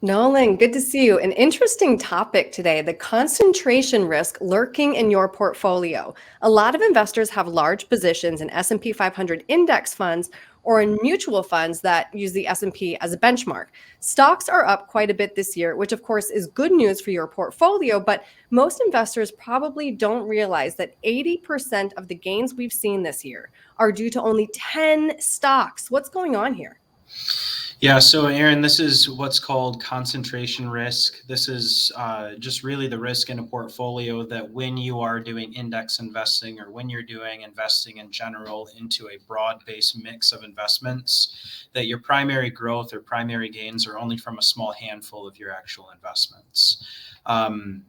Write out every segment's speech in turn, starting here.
Nolan, good to see you. An interesting topic today, the concentration risk lurking in your portfolio. A lot of investors have large positions in S&P 500 index funds or in mutual funds that use the S&P as a benchmark. Stocks are up quite a bit this year, which of course is good news for your portfolio, but most investors probably don't realize that 80% of the gains we've seen this year are due to only 10 stocks. What's going on here? Yeah, so Erin, this is what's called concentration risk. This is just really the risk in a portfolio that when you are doing index investing or when you're doing investing in general into a broad-based mix of investments, that your primary growth or primary gains are only from a small handful of your actual investments.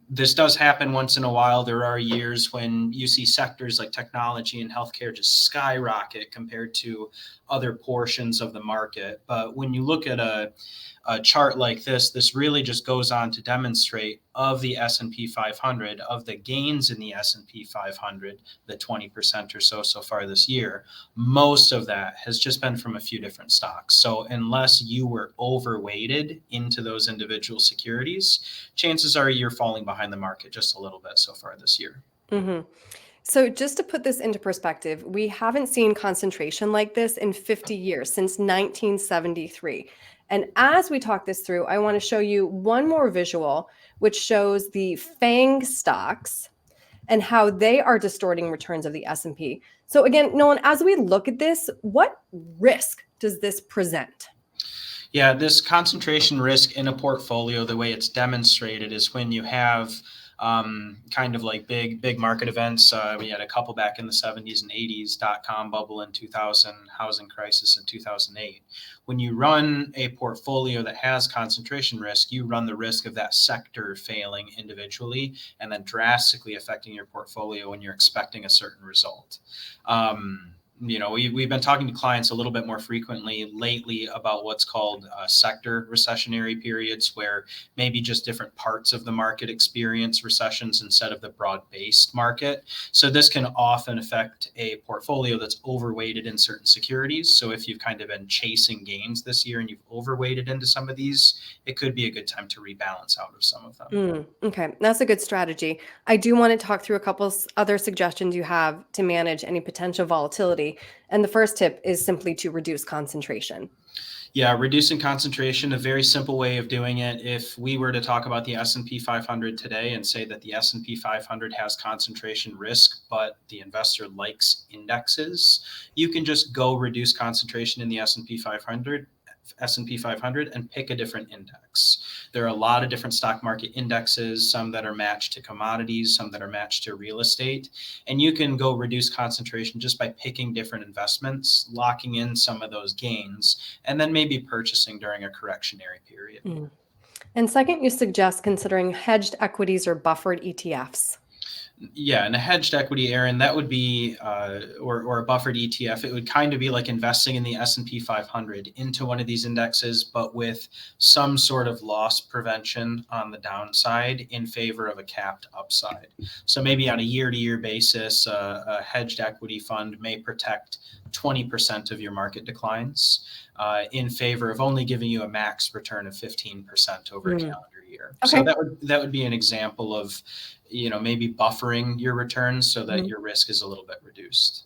This does happen once in a while. There are years when you see sectors like technology and healthcare just skyrocket compared to other portions of the market. But when you look at a chart like this really just goes on to demonstrate of the S&P 500, of the gains in the S&P 500, the 20% or so far this year, most of that has just been from a few different stocks. So unless you were overweighted into those individual securities, chances are you're falling behind the market just a little bit so far this year. Mm-hmm. So just to put this into perspective, we haven't seen concentration like this in 50 years, since 1973. And as we talk this through, I want to show you one more visual, which shows the FANG stocks and how they are distorting returns of the S&P. So again, Nolan, as we look at this, what risk does this present? Yeah, this concentration risk in a portfolio, the way it's demonstrated is when you have kind of like big market events. We had a couple back in the 70s and 80s, dot-com bubble in 2000, housing crisis in 2008. When you run a portfolio that has concentration risk, you run the risk of that sector failing individually and then drastically affecting your portfolio when you're expecting a certain result. We've been talking to clients a little bit more frequently lately about what's called sector recessionary periods, where maybe just different parts of the market experience recessions instead of the broad-based market. So this can often affect a portfolio that's overweighted in certain securities. So if you've kind of been chasing gains this year and you've overweighted into some of these, it could be a good time to rebalance out of some of them. Okay, that's a good strategy. I do want to talk through a couple other suggestions you have to manage any potential volatility. And the first tip is simply to reduce concentration. Yeah, reducing concentration, a very simple way of doing it. If we were to talk about the S&P 500 today and say that the S&P 500 has concentration risk, but the investor likes indexes, you can just go reduce concentration in the S&P 500 and pick a different index. There are a lot of different stock market indexes, some that are matched to commodities, some that are matched to real estate. And you can go reduce concentration just by picking different investments, locking in some of those gains, and then maybe purchasing during a correctionary period. And second, you suggest considering hedged equities or buffered ETFs. Yeah, and a hedged equity, Erin, that would be, or a buffered ETF. It would kind of be like investing in the S&P 500 into one of these indexes, but with some sort of loss prevention on the downside in favor of a capped upside. So maybe on a year-to-year basis, a hedged equity fund may protect 20% of your market declines in favor of only giving you a max return of 15% over a calendar year. Okay. So that would be an example of maybe buffering your returns so that your risk is a little bit reduced.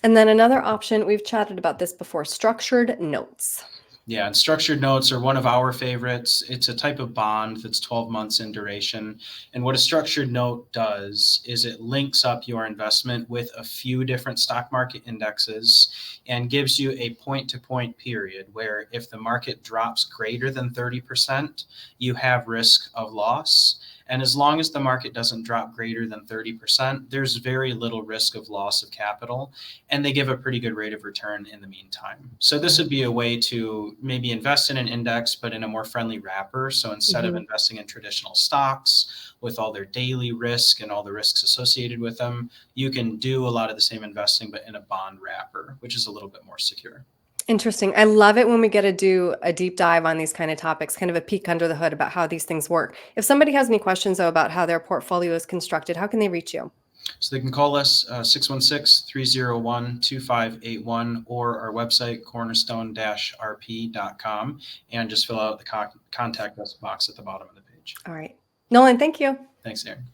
And then another option, we've chatted about this before, structured notes. Yeah, and structured notes are one of our favorites. It's a type of bond that's 12 months in duration. And what a structured note does is it links up your investment with a few different stock market indexes and gives you a point-to-point period where if the market drops greater than 30%, you have risk of loss. And as long as the market doesn't drop greater than 30%, there's very little risk of loss of capital, and they give a pretty good rate of return in the meantime. So this would be a way to maybe invest in an index, but in a more friendly wrapper. So instead of investing in traditional stocks with all their daily risk and all the risks associated with them, you can do a lot of the same investing, but in a bond wrapper, which is a little bit more secure. Interesting. I love it when we get to do a deep dive on these kind of topics, kind of a peek under the hood about how these things work. If somebody has any questions, though, about how their portfolio is constructed, how can they reach you? So they can call us 616-301-2581 or our website, cornerstone-rp.com, and just fill out the contact us box at the bottom of the page. All right. Nolan, thank you. Thanks, Erin.